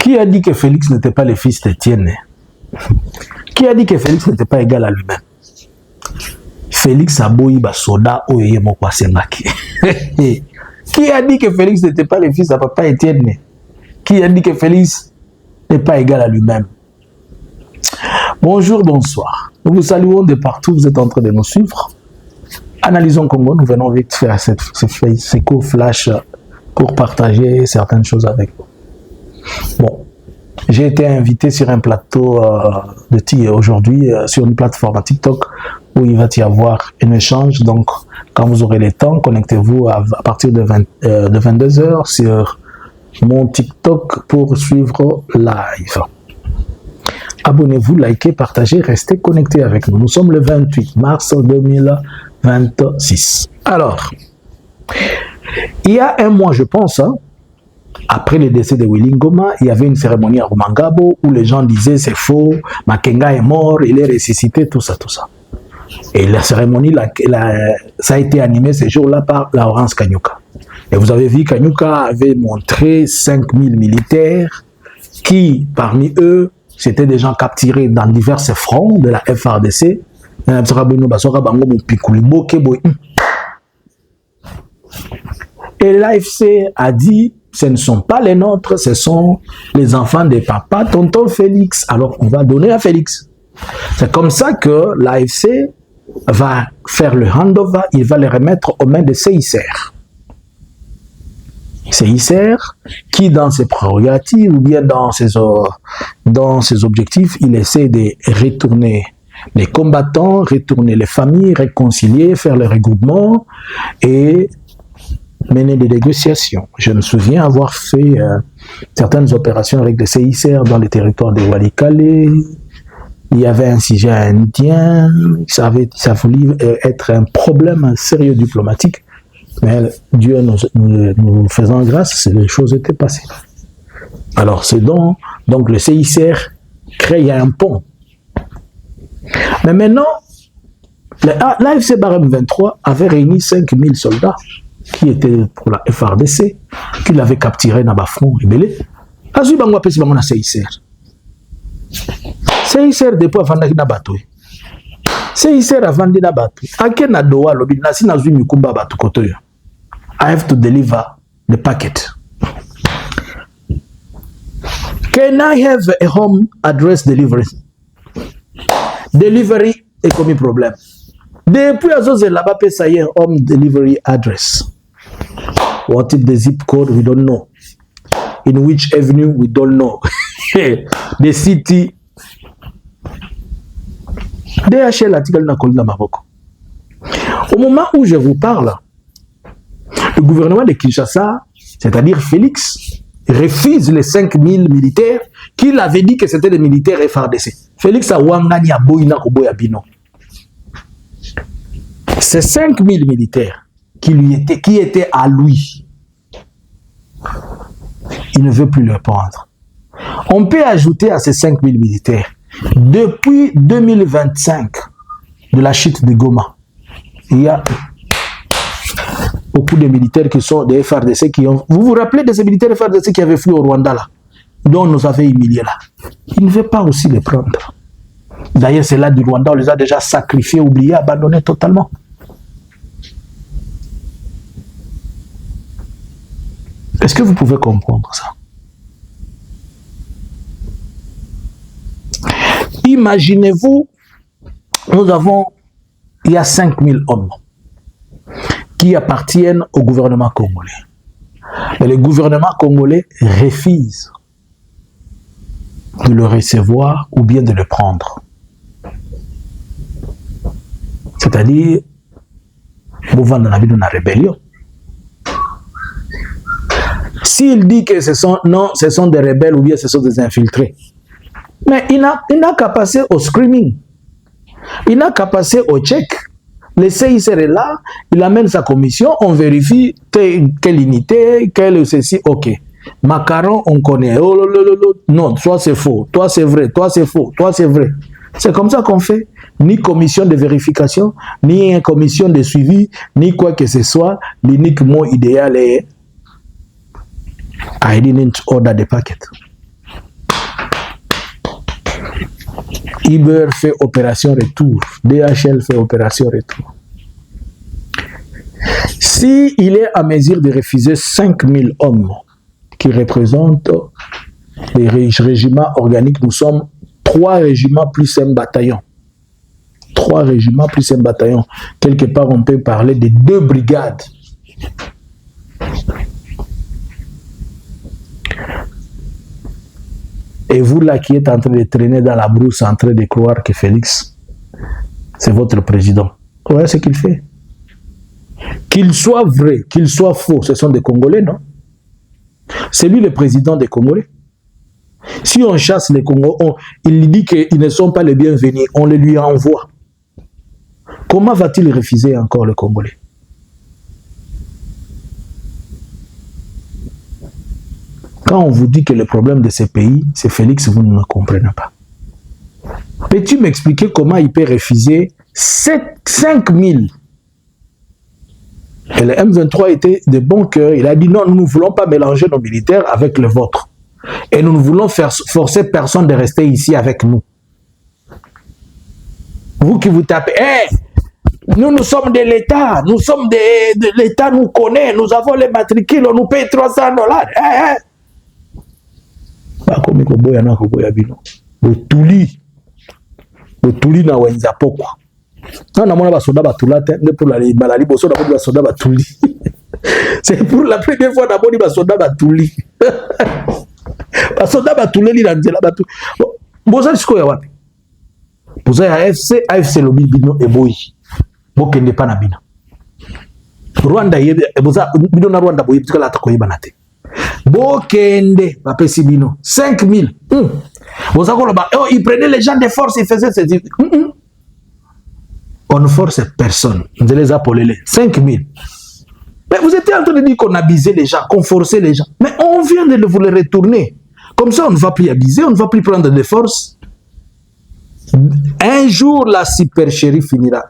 Qui a dit que Félix n'était pas le fils d'Étienne? Qui a dit que Félix n'était pas égal à lui-même? Félix a boyi basoda oye moko asengaki. Qui a dit que Félix n'était pas le fils de papa Étienne? Qui a dit que Félix n'est pas égal à lui-même? Bonjour, bonsoir. Nous vous saluons de partout, vous êtes en train de nous suivre. Analysons Congo, nous venons vite faire ce court flash pour partager certaines choses avec vous. Bon, j'ai été invité sur un plateau de TIE aujourd'hui, sur une plateforme TikTok, où il va y avoir un échange. Donc, quand vous aurez le temps, connectez-vous à partir de 22h sur mon TikTok pour suivre live. Abonnez-vous, likez, partagez, restez connectés avec nous. Nous sommes le 28 mars 2026. Alors, il y a un mois, je pense, hein, après le décès de Willy Ngoma, il y avait une cérémonie à Rumangabo où les gens disaient c'est faux, Makenga est mort, il est ressuscité, tout ça, tout ça. Et la cérémonie, ça a été animé ce jour-là par Laurence Kanyuka. Et vous avez vu, Kanyuka avait montré 5000 militaires qui, parmi eux, c'était des gens capturés dans divers fronts de la FARDC. Et l'AFC a dit, ce ne sont pas les nôtres, ce sont les enfants de papa, tonton Félix. Alors on va donner à Félix. C'est comme ça que l'AFC va faire le handover, il va les remettre aux mains de CICR. CICR qui, dans ses prérogatives ou bien dans ses objectifs, il essaie de retourner les combattants, retourner les familles, réconcilier, faire le regroupement et mener des négociations. Je me souviens avoir fait certaines opérations avec des CICR dans les territoires de Walikale. Il y avait un sujet indien, ça voulait être un problème sérieux diplomatique, mais Dieu nous faisant grâce, les choses étaient passées. Alors c'est donc le CICR crée un pont. Mais maintenant, l'AFC Barème 23 avait réuni 5000 soldats qui étaient pour la FARDC, qui l'avaient capturé dans le front rebellé. Azui Bangwa Pesi Bangwa na CICR. CICR depuis avant na bato. CICR avant na bato. Ake na doa lobi nasi na zui mikumba bato kotoyo. I have to deliver the packet. Can I have a home address delivery? Delivery est comme un problème. Depuis Azoze là-bas, ça y est, home delivery address. What is the zip code? We don't know. In which avenue? We don't know. The city. DHL article na kolina Maroko. Au moment où je vous parle, le gouvernement de Kinshasa, c'est-à-dire Félix, refuse les 5000 militaires qu'il avait dit que c'était des militaires FARDC. Félix a wangani a boina koboya bino. Ces 5000 militaires qui étaient à lui, il ne veut plus les prendre. On peut ajouter à ces 5000 militaires, depuis 2025, de la chute de Goma, il y a beaucoup de militaires qui sont des FARDC qui ont... Vous vous rappelez de ces militaires FARDC qui avaient fui au Rwanda là, dont nous avait humiliés là? Il ne veut pas aussi les prendre. D'ailleurs, c'est là du Rwanda, on les a déjà sacrifiés, oubliés, abandonnés totalement. Est-ce que vous pouvez comprendre ça? Imaginez-vous, il y a 5000 hommes qui appartiennent au gouvernement congolais. Mais le gouvernement congolais refuse de le recevoir ou bien de le prendre. C'est-à-dire, mouvement dans la vie de la rébellion. S'il dit que ce sont des rebelles ou bien ce sont des infiltrés, mais il n'a qu'à passer au screening. Il n'a qu'à passer au check. Le CICR est là, il amène sa commission, on vérifie quelle unité, quelle ceci, ok. Macaron, on connaît. Oh, non, toi c'est faux, toi c'est vrai, toi c'est faux, toi c'est vrai. C'est comme ça qu'on fait. Ni commission de vérification, ni une commission de suivi, ni quoi que ce soit. L'unique mot idéal est I didn't order the packet. Uber fait opération retour. DHL fait opération retour. Si il est à mesure de refuser 5000 hommes qui représentent les régiments organiques, nous sommes 3 régiments plus un bataillon. 3 régiments plus un bataillon. Quelque part, on peut parler de 2 brigades. Et vous là qui êtes en train de traîner dans la brousse, en train de croire que Félix, c'est votre président. Vous voyez ce qu'il fait? Qu'il soit vrai, qu'il soit faux, ce sont des Congolais, non? C'est lui le président des Congolais. Si on chasse les Congolais, il dit qu'ils ne sont pas les bienvenus, on les lui envoie. Comment va-t-il refuser encore le Congolais? Quand on vous dit que le problème de ces pays, c'est Félix, vous ne comprenez pas. Peux-tu m'expliquer comment il peut refuser 5000? Et le M23 était de bon cœur. Il a dit non, nous ne voulons pas mélanger nos militaires avec le vôtre. Et nous ne voulons forcer personne de rester ici avec nous. Vous qui vous tapez, hey, nous sommes de l'État, nous sommes de l'État, nous connaît, nous avons les matricules, on nous paye $300. Hey, hey. Bakomi koboya na koboya bino. Botuli na wenza pokwa. Non, on a pas soda batulate, pour la balali boso na ba soda batuli. C'est pour la première fois na boni ba soda batuli. Ba soda batuli li na nzela batu. Boza siko ya wapi? Boza ya AFC lobi bino eboyi. Bokende pa na bino. Rwanda yebe boza bino na Rwanda boyi tika la takoyeba na te. Bokende bapesi bino 5000. Boza ko ba oh, il prenait les gens de force, il faisait ces on ne force personne. On les a appelés 5000. Mais vous étiez en train de dire qu'on abusait les gens, qu'on forçait les gens. Mais on vient de vous les retourner. Comme ça, on ne va plus abuser, on ne va plus prendre de force. Un jour, la supercherie finira.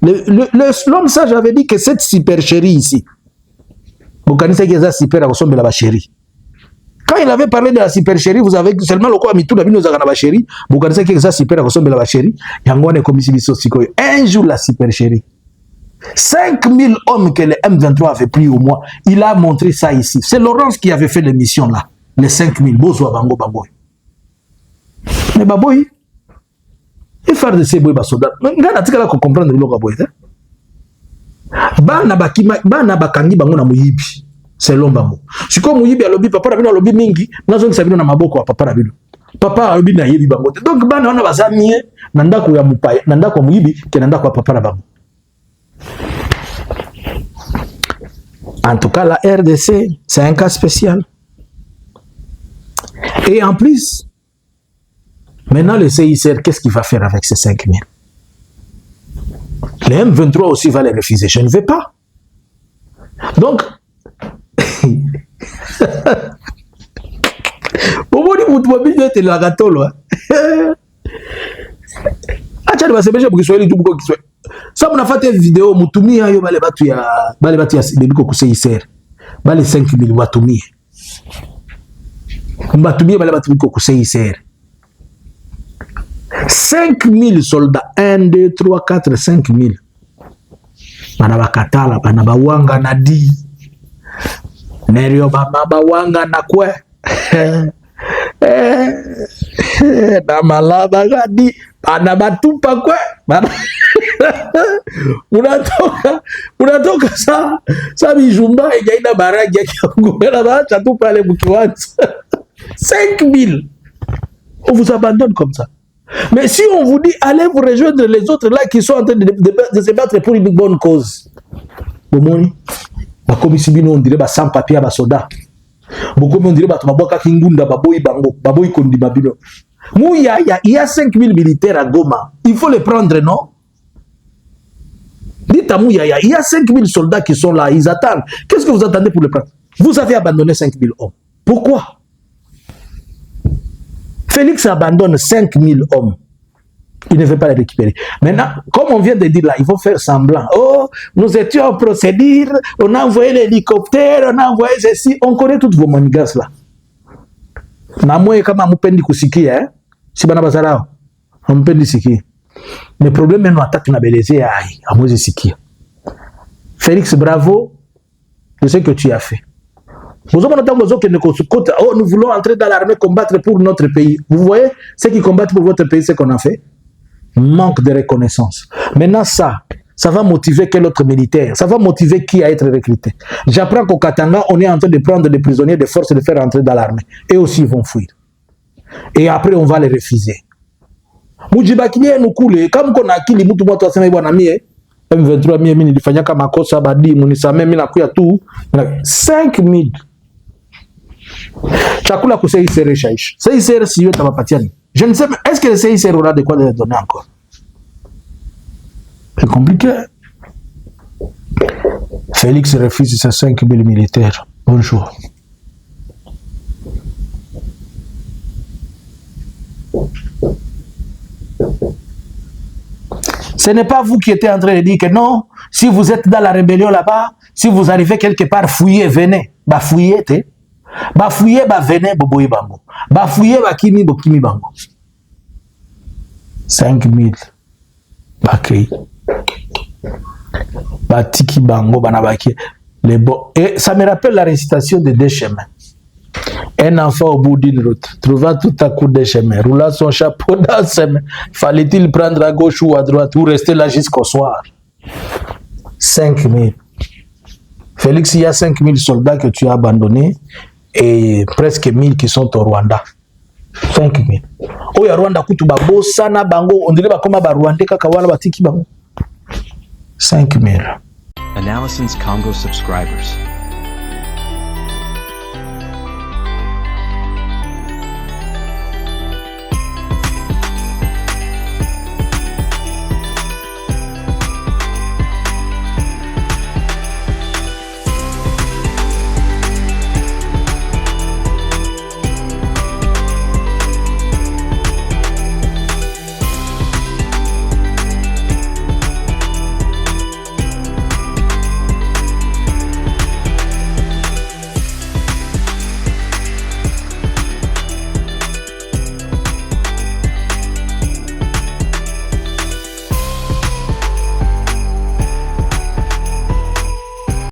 L'homme sage avait dit que cette supercherie ici, vous connaissez que c'est super à ressemble à la chérie. Quand il avait parlé de la supercherie, vous avez seulement le quoi mis tout la vie nous a chérie. Vous connaissez que ça super ressemble à la chérie. Yangwane comme ici un jour la supercherie. 5000 hommes que le M23 avait pris au mois, il a montré ça ici. C'est Laurence qui avait fait l'émission là. Les 5000 Bozoa Bango Bangoy. Mais Baboy, il faut de ces boys basoda. Ngana tika la comprendre le loka boy. Bana bakangi bango na muyibi. C'est l'ombango. Si comme muyibi a lobby papa rabino lobby mingi, nazo ngisabino na maboko papa rabino. Papa lobby na yebi bango. Donc bana wana bazamie nanda ko ya mupaya, nanda ko muyibi ke nanda ko papa rabango. En tout cas la RDC, c'est un cas spécial. Et en plus, maintenant le CICR, qu'est-ce qu'il va faire avec ces 5000? Les M23 aussi va les refuser. Je ne vais pas. Donc, ça on a fait une vidéo mutumi ayo bale batu ya debiko ku CICR bale 5000 watumi mbatumi bale batu ku CICR 5000 soldats 1 2 3 4 5000 bana bakatala bana bawanga na di nerio baba wanga na kwe na malaba gadi bana batupa kwe bana unatoka sa bijumba ijaina baragi ya kiongomela bacha tu pale mkiwanza 5000 on vous abandonne comme ça. Mais si on vous dit allez vous rejoindre les autres là qui sont en train de se battre pour une bonne cause, bomoni bakomi sibino on dirait ba sans papier ba soda bokomi on dirait ba maboka kingunda baboyi bango baboyi kondi babino mouya il y a 5000 militaires à Goma, il faut les prendre, non? Dites à Mouya, il y a 5000 soldats qui sont là, ils attendent. Qu'est-ce que vous attendez pour les prendre? Vous avez abandonné 5000 hommes. Pourquoi? Félix abandonne 5000 hommes. Il ne veut pas les récupérer. Maintenant, comme on vient de dire là, il faut faire semblant. Oh, nous étions en procédure, on a envoyé l'hélicoptère, on a envoyé ceci. On connaît toutes vos manigances là. Na moye kama mupendi kusikia, si bana bazarao. ampendi sikia. Mais problème maintenant attaque na beleze ai, amwezi sikia. Félix, bravo de ce que tu as fait. Nous voulons entrer dans l'armée, combattre pour notre pays. Vous voyez, ceux qui combattent pour votre pays, ce qu'on a fait. Manque de reconnaissance. Maintenant, ça va motiver quel autre militaire? Ça va motiver qui à être recruté? J'apprends qu'au Katanga, on est en train de prendre des prisonniers de force et de faire entrer dans l'armée. Et aussi, ils vont fuir. Et après, on va les refuser. Mujibakilie nukule, comme qu'on a akili, mutu mwa tuwasema iwa na mie, M23 mie mini nilifanyaka makosa badi, munisame mina kuya tu, 5,000. Chakula ku CICR shaisha. CICR si yote mapatiani. Je ne sais pas, est-ce que le CICR aura de quoi les donner encore? C'est compliqué. Félix refuse ses 5,000 militaires. Bonjour. Ce n'est pas vous qui êtes en train de dire que non, si vous êtes dans la rébellion là-bas, si vous arrivez quelque part, fouillez, venez. Bah fouillez, t'es. Bah fouillez, bah venez, boboye bango. Bah fouillez, bah kimi, bokimi bango. 5,000. Bah kei. Bah tiki bango, bah nabaki. Les bo. Et ça me rappelle la récitation de deux chemins. Un enfant au bout d'une route trouva tout à coup des chemins, roula son chapeau dans ses mains. Fallait-il prendre à gauche ou à droite ou rester là jusqu'au soir? 5,000. Félix, il y a 5,000 soldats que tu as abandonnés et presque 1,000 qui sont au Rwanda. 5,000. Oh, ya Rwanda kutuba bosana bango, on dirait comme ba Rwandais kakawala batiki bango. 5,000. Analysins Congo subscribers.